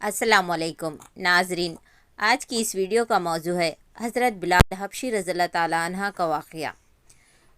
السلام علیکم ناظرین، آج کی اس ویڈیو کا موضوع ہے حضرت بلال حبشی رضی اللہ تعالیٰ عنہ کا واقعہ۔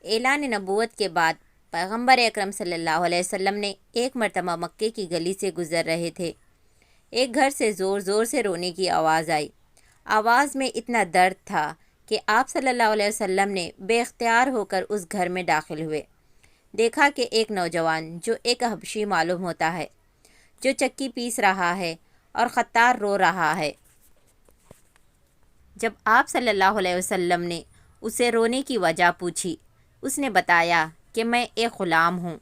اعلان نبوت کے بعد پیغمبر اکرم صلی اللہ علیہ وسلم نے ایک مرتبہ مکے کی گلی سے گزر رہے تھے۔ ایک گھر سے زور زور سے رونے کی آواز آئی۔ آواز میں اتنا درد تھا کہ آپ صلی اللہ علیہ وسلم نے بے اختیار ہو کر اس گھر میں داخل ہوئے۔ دیکھا کہ ایک نوجوان جو ایک حبشی معلوم ہوتا ہے، جو چکی پیس رہا ہے اور خطار رو رہا ہے۔ جب آپ صلی اللہ علیہ وسلم نے اسے رونے کی وجہ پوچھی، اس نے بتایا کہ میں ایک غلام ہوں،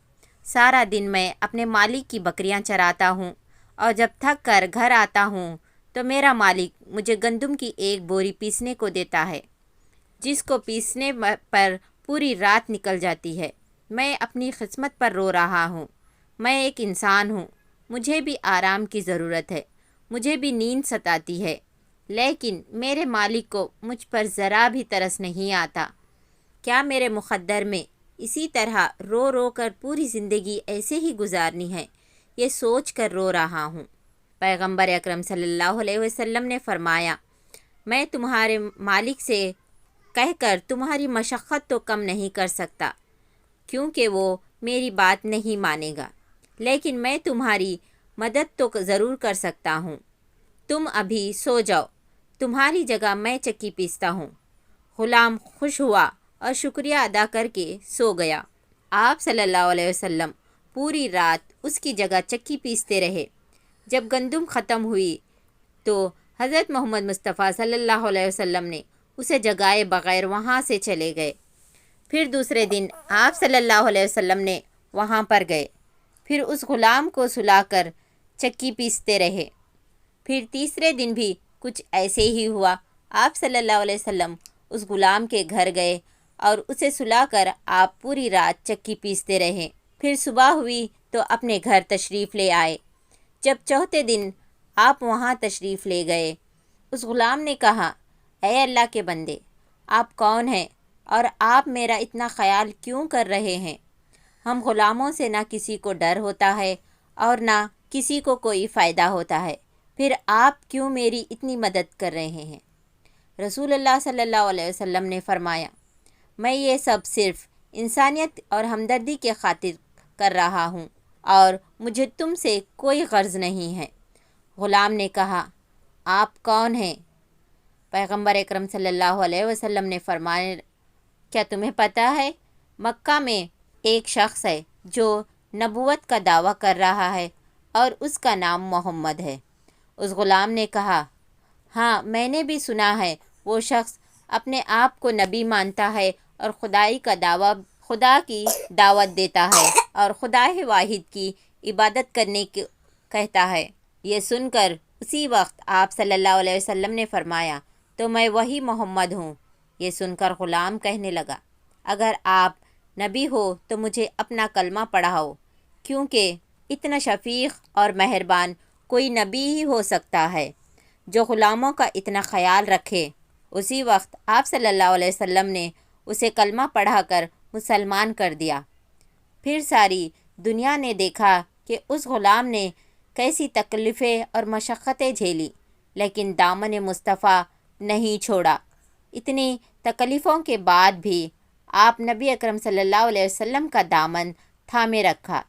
سارا دن میں اپنے مالک کی بکریاں چراتا ہوں اور جب تھک کر گھر آتا ہوں تو میرا مالک مجھے گندم کی ایک بوری پیسنے کو دیتا ہے، جس کو پیسنے پر پوری رات نکل جاتی ہے۔ میں اپنی قسمت پر رو رہا ہوں۔ میں ایک انسان ہوں، مجھے بھی آرام کی ضرورت ہے، مجھے بھی نیند ستاتی ہے، لیکن میرے مالک کو مجھ پر ذرا بھی ترس نہیں آتا۔ کیا میرے مقدر میں اسی طرح رو رو کر پوری زندگی ایسے ہی گزارنی ہے؟ یہ سوچ کر رو رہا ہوں۔ پیغمبر اکرم صلی اللہ علیہ وسلم نے فرمایا، میں تمہارے مالک سے کہہ کر تمہاری مشقت تو کم نہیں کر سکتا، کیونکہ وہ میری بات نہیں مانے گا، لیکن میں تمہاری مدد تو ضرور کر سکتا ہوں۔ تم ابھی سو جاؤ، تمہاری جگہ میں چکی پیستا ہوں۔ غلام خوش ہوا اور شکریہ ادا کر کے سو گیا۔ آپ صلی اللہ علیہ وسلم پوری رات اس کی جگہ چکی پیستے رہے۔ جب گندم ختم ہوئی تو حضرت محمد مصطفیٰ صلی اللہ علیہ وسلم نے اسے جگائے بغیر وہاں سے چلے گئے۔ پھر دوسرے دن آپ صلی اللہ علیہ وسلم نے وہاں پر گئے، پھر اس غلام کو سلا کر چکی پیستے رہے۔ پھر تیسرے دن بھی کچھ ایسے ہی ہوا۔ آپ صلی اللہ علیہ وسلم اس غلام کے گھر گئے اور اسے سلا کر آپ پوری رات چکی پیستے رہے۔ پھر صبح ہوئی تو اپنے گھر تشریف لے آئے۔ جب چوتھے دن آپ وہاں تشریف لے گئے، اس غلام نے کہا، اے اللہ کے بندے، آپ کون ہیں اور آپ میرا اتنا خیال کیوں کر رہے ہیں؟ ہم غلاموں سے نہ کسی کو ڈر ہوتا ہے اور نہ کسی کو کوئی فائدہ ہوتا ہے، پھر آپ کیوں میری اتنی مدد کر رہے ہیں؟ رسول اللہ صلی اللہ علیہ وسلم نے فرمایا، میں یہ سب صرف انسانیت اور ہمدردی کے خاطر کر رہا ہوں اور مجھے تم سے کوئی غرض نہیں ہے۔ غلام نے کہا، آپ کون ہیں؟ پیغمبر اکرم صلی اللہ علیہ وسلم نے فرمایا، کیا تمہیں پتہ ہے مکہ میں ایک شخص ہے جو نبوت کا دعویٰ کر رہا ہے اور اس کا نام محمد ہے؟ اس غلام نے کہا، ہاں میں نے بھی سنا ہے، وہ شخص اپنے آپ کو نبی مانتا ہے اور خدائی کا دعویٰ، خدا کی دعوت دیتا ہے اور خدا واحد کی عبادت کرنے کی کہتا ہے۔ یہ سن کر اسی وقت آپ صلی اللہ علیہ وسلم نے فرمایا، تو میں وہی محمد ہوں۔ یہ سن کر غلام کہنے لگا، اگر آپ نبی ہو تو مجھے اپنا کلمہ پڑھاؤ، کیونکہ اتنا شفیق اور مہربان کوئی نبی ہی ہو سکتا ہے جو غلاموں کا اتنا خیال رکھے۔ اسی وقت آپ صلی اللہ علیہ وسلم نے اسے کلمہ پڑھا کر مسلمان کر دیا۔ پھر ساری دنیا نے دیکھا کہ اس غلام نے کیسی تکلیفیں اور مشقتیں جھیلی، لیکن دامن مصطفیٰ نہیں چھوڑا۔ اتنی تکلیفوں کے بعد بھی آپ نبی اکرم صلی اللہ علیہ وسلم کا دامن تھامے رکھا۔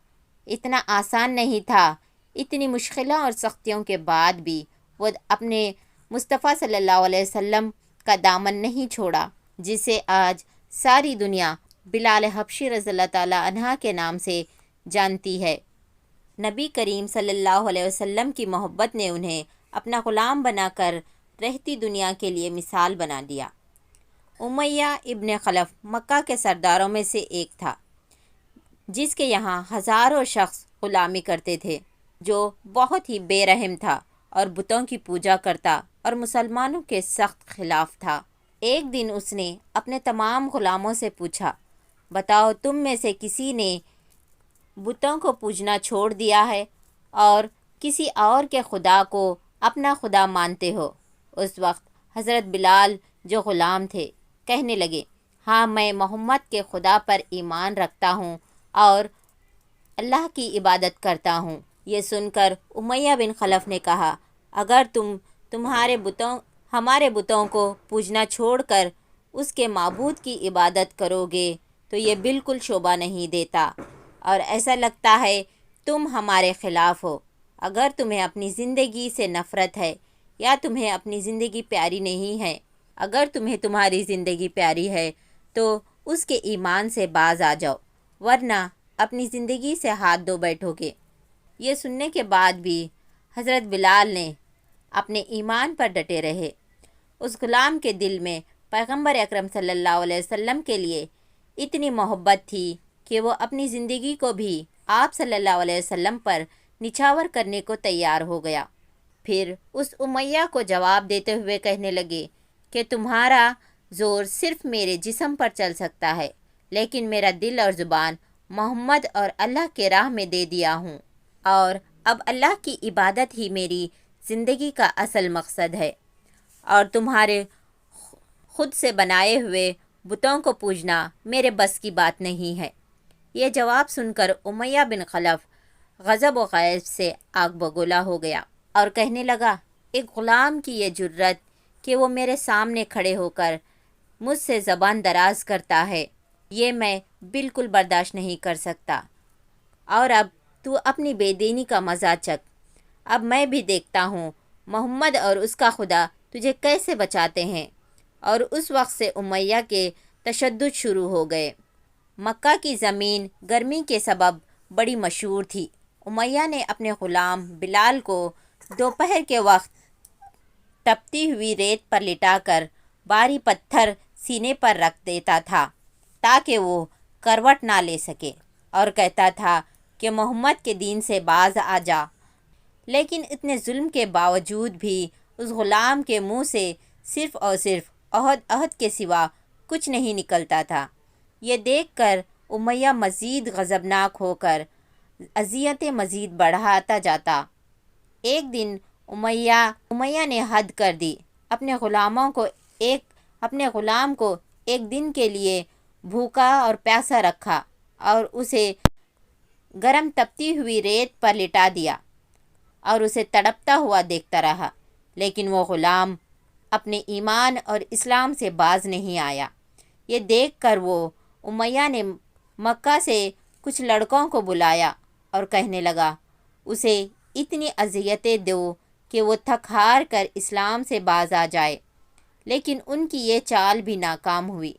اتنا آسان نہیں تھا، اتنی مشکلوں اور سختیوں کے بعد بھی وہ اپنے مصطفیٰ صلی اللہ علیہ وسلم کا دامن نہیں چھوڑا، جسے آج ساری دنیا بلال حبشی رضی اللہ تعالیٰ عنہ کے نام سے جانتی ہے۔ نبی کریم صلی اللہ علیہ وسلم کی محبت نے انہیں اپنا غلام بنا کر رہتی دنیا کے لیے مثال بنا دیا۔ امیہ ابن خلف مکہ کے سرداروں میں سے ایک تھا، جس کے یہاں ہزاروں شخص غلامی کرتے تھے، جو بہت ہی بے رحم تھا اور بتوں کی پوجا کرتا اور مسلمانوں کے سخت خلاف تھا۔ ایک دن اس نے اپنے تمام غلاموں سے پوچھا، بتاؤ تم میں سے کسی نے بتوں کو پوجنا چھوڑ دیا ہے اور کسی اور کے خدا کو اپنا خدا مانتے ہو؟ اس وقت حضرت بلال جو غلام تھے کہنے لگے، ہاں میں محمد کے خدا پر ایمان رکھتا ہوں اور اللہ کی عبادت کرتا ہوں۔ یہ سن کر امیہ بن خلف نے کہا، اگر تم ہمارے بتوں کو پوجنا چھوڑ کر اس کے معبود کی عبادت کرو گے تو یہ بالکل شوبہ نہیں دیتا اور ایسا لگتا ہے تم ہمارے خلاف ہو۔ اگر تمہیں اپنی زندگی سے نفرت ہے یا تمہیں اپنی زندگی پیاری نہیں ہے، اگر تمہیں تمہاری زندگی پیاری ہے تو اس کے ایمان سے باز آ جاؤ، ورنہ اپنی زندگی سے ہاتھ دھو بیٹھو گے۔ یہ سننے کے بعد بھی حضرت بلال نے اپنے ایمان پر ڈٹے رہے۔ اس غلام کے دل میں پیغمبر اکرم صلی اللہ علیہ وسلم کے لیے اتنی محبت تھی کہ وہ اپنی زندگی کو بھی آپ صلی اللہ علیہ وسلم پر نچھاور کرنے کو تیار ہو گیا۔ پھر اس امیہ کو جواب دیتے ہوئے کہنے لگے کہ تمہارا زور صرف میرے جسم پر چل سکتا ہے، لیکن میرا دل اور زبان محمد اور اللہ کے راہ میں دے دیا ہوں، اور اب اللہ کی عبادت ہی میری زندگی کا اصل مقصد ہے، اور تمہارے خود سے بنائے ہوئے بتوں کو پوجنا میرے بس کی بات نہیں ہے۔ یہ جواب سن کر امیہ بن خلف غضب و غیظ سے آگ بگولا ہو گیا اور کہنے لگا، ایک غلام کی یہ جرت کہ وہ میرے سامنے کھڑے ہو کر مجھ سے زبان دراز کرتا ہے، یہ میں بالکل برداشت نہیں کر سکتا۔ اور اب تو اپنی بے دینی کا مزہ چکھ، اب میں بھی دیکھتا ہوں محمد اور اس کا خدا تجھے کیسے بچاتے ہیں۔ اور اس وقت سے امیہ کے تشدد شروع ہو گئے۔ مکہ کی زمین گرمی کے سبب بڑی مشہور تھی۔ امیہ نے اپنے غلام بلال کو دوپہر کے وقت تپتی ہوئی ریت پر لٹا کر بھاری پتھر سینے پر رکھ دیتا تھا تاکہ وہ کروٹ نہ لے سکے، اور کہتا تھا کہ محمد کے دین سے باز آ جا۔ لیکن اتنے ظلم کے باوجود بھی اس غلام کے منہ سے صرف اور صرف عہد کے سوا کچھ نہیں نکلتا تھا۔ یہ دیکھ کر امیہ مزید غضبناک ہو کر اذیتیں مزید بڑھاتا جاتا۔ ایک دن امیہ نے حد کر دی، اپنے غلام کو ایک دن کے لیے بھوکا اور پیاسا رکھا اور اسے گرم تپتی ہوئی ریت پر لٹا دیا اور اسے تڑپتا ہوا دیکھتا رہا، لیکن وہ غلام اپنے ایمان اور اسلام سے باز نہیں آیا۔ یہ دیکھ کر امیہ نے مکہ سے کچھ لڑکوں کو بلایا اور کہنے لگا، اسے اتنی اذیتیں دو کہ وہ تھک ہار کر اسلام سے باز آ جائے۔ لیکن ان کی یہ چال بھی ناکام ہوئی۔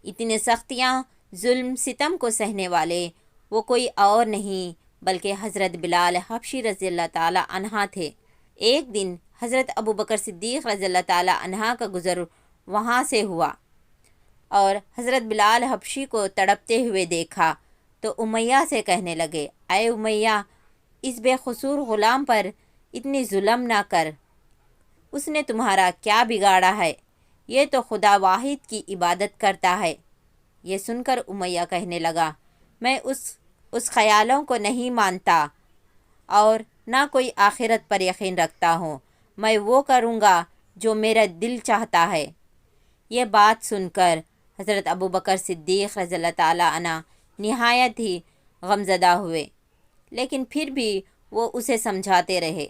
اتنے سختیاں، ظلم، ستم کو سہنے والے وہ کوئی اور نہیں بلکہ حضرت بلال حبشی رضی اللہ تعالی عنہ تھے۔ ایک دن حضرت ابوبکر صدیق رضی اللہ تعالی عنہ کا گزر وہاں سے ہوا اور حضرت بلال حبشی کو تڑپتے ہوئے دیکھا تو امیہ سے کہنے لگے، اے امیہ، اس بے قصور غلام پر اتنی ظلم نہ کر، اس نے تمہارا کیا بگاڑا ہے؟ یہ تو خدا واحد کی عبادت کرتا ہے۔ یہ سن کر امیہ کہنے لگا، میں اس خیالوں کو نہیں مانتا اور نہ کوئی آخرت پر یقین رکھتا ہوں، میں وہ کروں گا جو میرا دل چاہتا ہے۔ یہ بات سن کر حضرت ابوبکر صدیق رضی اللہ تعالی عنہ نہایت ہی غمزدہ ہوئے، لیکن پھر بھی وہ اسے سمجھاتے رہے۔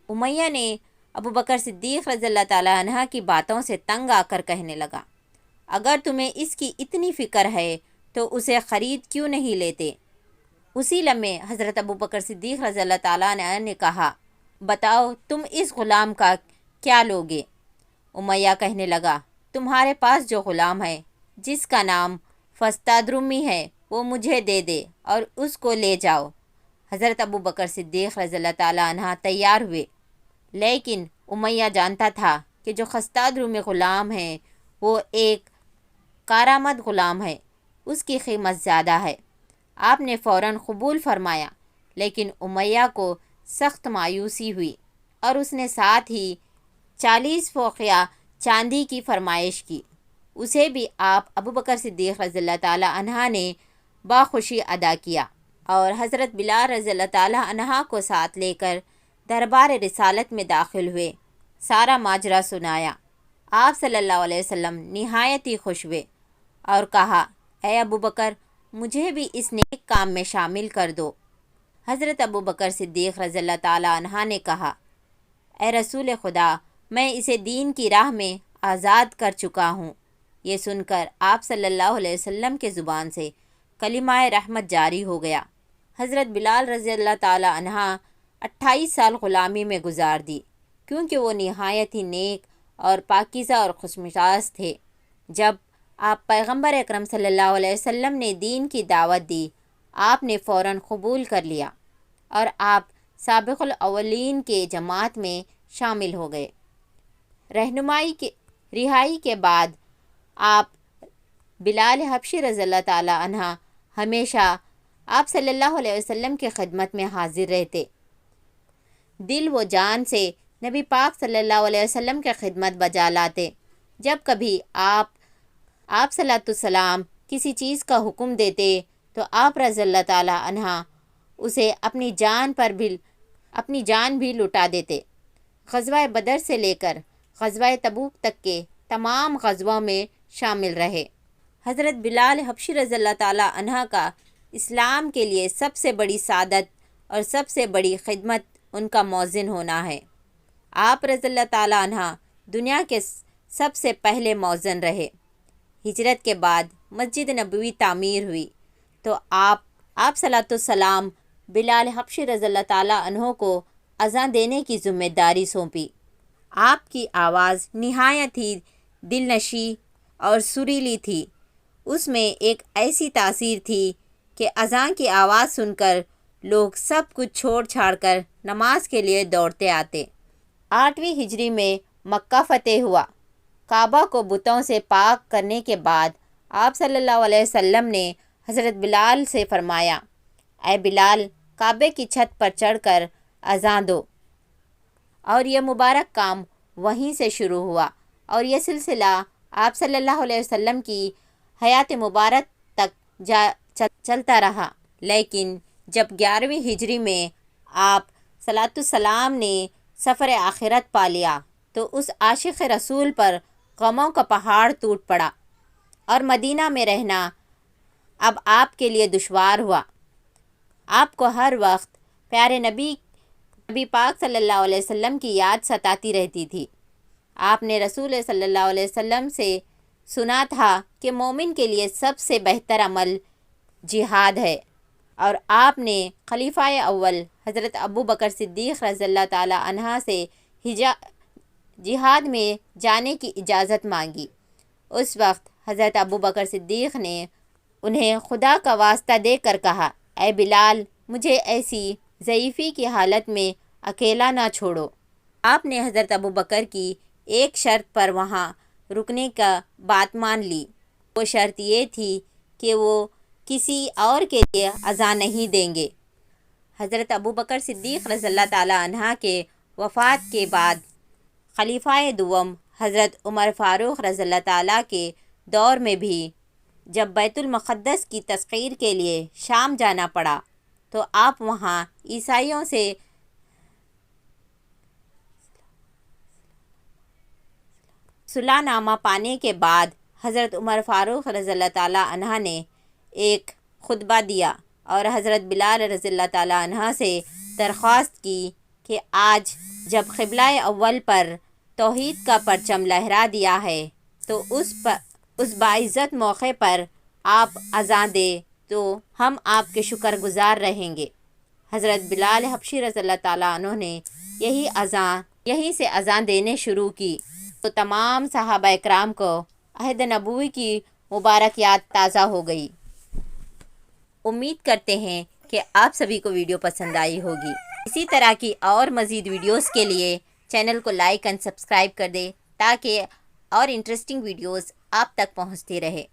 امیہ نے ابوبکر صدیق رضی اللہ تعالی عنہ کی باتوں سے تنگ آ کر کہنے لگا، اگر تمہیں اس کی اتنی فکر ہے تو اسے خرید کیوں نہیں لیتے؟ اسی لمحے حضرت ابوبکر صدیق رضی اللہ تعالیٰ عنہ نے کہا، بتاؤ تم اس غلام کا کیا لوگے؟ امیہ کہنے لگا، تمہارے پاس جو غلام ہے جس کا نام فستادرمی ہے وہ مجھے دے دے اور اس کو لے جاؤ۔ حضرت ابوبکر صدیق رضی اللہ تعالیٰ عنہ تیار ہوئے، لیکن امیہ جانتا تھا کہ جو خستادرمی غلام ہے وہ ایک کارآمد غلام ہے، اس کی قیمت زیادہ ہے۔ آپ نے فوراً قبول فرمایا، لیکن امیہ کو سخت مایوسی ہوئی اور اس نے ساتھ ہی 40 فوقیہ چاندی کی فرمائش کی۔ اسے بھی آپ ابوبکر صدیق رضی اللہ تعالی عنہ نے باخوشی ادا کیا اور حضرت بلال رضی اللہ تعالی عنہ کو ساتھ لے کر دربار رسالت میں داخل ہوئے، سارا ماجرا سنایا۔ آپ صلی اللہ علیہ وسلم نہایت ہی خوش ہوئے اور کہا، اے ابوبکر، مجھے بھی اس نیک کام میں شامل کر دو۔ حضرت ابوبکر صدیق رضی اللہ تعالی عنہ نے کہا، اے رسول خدا، میں اسے دین کی راہ میں آزاد کر چکا ہوں۔ یہ سن کر آپ صلی اللہ علیہ وسلم کے زبان سے کلمہ رحمت جاری ہو گیا۔ حضرت بلال رضی اللہ تعالی عنہ 28 سال غلامی میں گزار دی، کیونکہ وہ نہایت ہی نیک اور پاکیزہ اور خوشمزاج تھے۔ جب آپ پیغمبر اکرم صلی اللہ علیہ وسلم نے دین کی دعوت دی، آپ نے فوراً قبول کر لیا اور آپ سابق الاولین کے جماعت میں شامل ہو گئے۔ رہائی کے بعد آپ بلال حبشی رضی اللہ تعالی عنہ ہمیشہ آپ صلی اللہ علیہ وسلم کی خدمت میں حاضر رہتے، دل و جان سے نبی پاک صلی اللہ علیہ وسلم کی خدمت بجا لاتے۔ جب کبھی آپ صلی اللہ علیہ وسلم کسی چیز کا حکم دیتے تو آپ رضی اللہ تعالی عنہ اسے اپنی جان بھی لٹا دیتے۔ غزوہ بدر سے لے کر غزوہ تبوک تک کے تمام غزووں میں شامل رہے۔ حضرت بلال حبشی رضی اللہ تعالی عنہ کا اسلام کے لیے سب سے بڑی سعادت اور سب سے بڑی خدمت ان کا مؤذن ہونا ہے۔ آپ رضی اللہ تعالی عنہ دنیا کے سب سے پہلے مؤذن رہے۔ ہجرت کے بعد مسجد نبوی تعمیر ہوئی تو آپ صلی اللہ علیہ وسلم بلال حبشی رضی اللہ تعالی عنہ کو اذان دینے کی ذمہ داری سونپی۔ آپ کی آواز نہایت ہی دل نشیں اور سریلی تھی۔ اس میں ایک ایسی تاثیر تھی کہ اذان کی آواز سن کر لوگ سب کچھ چھوڑ چھاڑ کر نماز کے لیے دوڑتے آتے۔ 8ویں ہجری میں مکہ فتح ہوا۔ کعبہ کو بتوں سے پاک کرنے کے بعد آپ صلی اللہ علیہ وسلم نے حضرت بلال سے فرمایا، اے بلال، کعبے کی چھت پر چڑھ کر اذان دو۔ اور یہ مبارک کام وہیں سے شروع ہوا اور یہ سلسلہ آپ صلی اللہ علیہ وسلم کی حیات مبارک تک چلتا رہا۔ لیکن جب 11ویں ہجری میں آپ صلی اللہ علیہ وسلم نے سفر آخرت پا لیا تو اس عاشق رسول پر غموں کا پہاڑ ٹوٹ پڑا اور مدینہ میں رہنا اب آپ کے لیے دشوار ہوا۔ آپ کو ہر وقت پیارے نبی پاک صلی اللہ علیہ وسلم کی یاد ستاتی رہتی تھی۔ آپ نے رسول صلی اللہ علیہ وسلم سے سنا تھا کہ مومن کے لیے سب سے بہتر عمل جہاد ہے، اور آپ نے خلیفہ اول حضرت ابو بکر صدیق رضی اللہ تعالی عنہ سے جہاد میں جانے کی اجازت مانگی۔ اس وقت حضرت ابو بکر صدیق نے انہیں خدا کا واسطہ دے کر کہا، اے بلال، مجھے ایسی ضعیفی کی حالت میں اکیلا نہ چھوڑو۔ آپ نے حضرت ابو بکر کی ایک شرط پر وہاں رکنے کا بات مان لی۔ وہ شرط یہ تھی کہ وہ کسی اور کے لیے اذان نہیں دیں گے۔ حضرت ابو بکر صدیق رضی اللہ تعالی عنہ کے وفات کے بعد خلیفہ دوم حضرت عمر فاروق رضی اللہ تعالیٰ کے دور میں بھی جب بیت المقدس کی تسخیر کے لیے شام جانا پڑا تو آپ وہاں عیسائیوں سے صلح نامہ پانے کے بعد حضرت عمر فاروق رضی اللہ تعالیٰ عنہ نے ایک خطبہ دیا اور حضرت بلال رضی اللہ تعالیٰ عنہ سے درخواست کی کہ آج جب قبلہ اول پر توحید کا پرچم لہرا دیا ہے تو اس باعزت موقع پر آپ اذان دیں تو ہم آپ کے شکر گزار رہیں گے۔ حضرت بلال حبشی رضی اللہ تعالیٰ عنہ نے یہیں سے اذان دینے شروع کی تو تمام صحابہ اکرام کو عہد نبوی کی مبارک یاد تازہ ہو گئی۔ امید کرتے ہیں کہ آپ سبھی کو ویڈیو پسند آئی ہوگی۔ اسی طرح کی اور مزید ویڈیوز کے لیے چینل کو لائک اور سبسکرائب کر دیں تاکہ اور انٹرسٹنگ ویڈیوز آپ تک پہنچتی رہے۔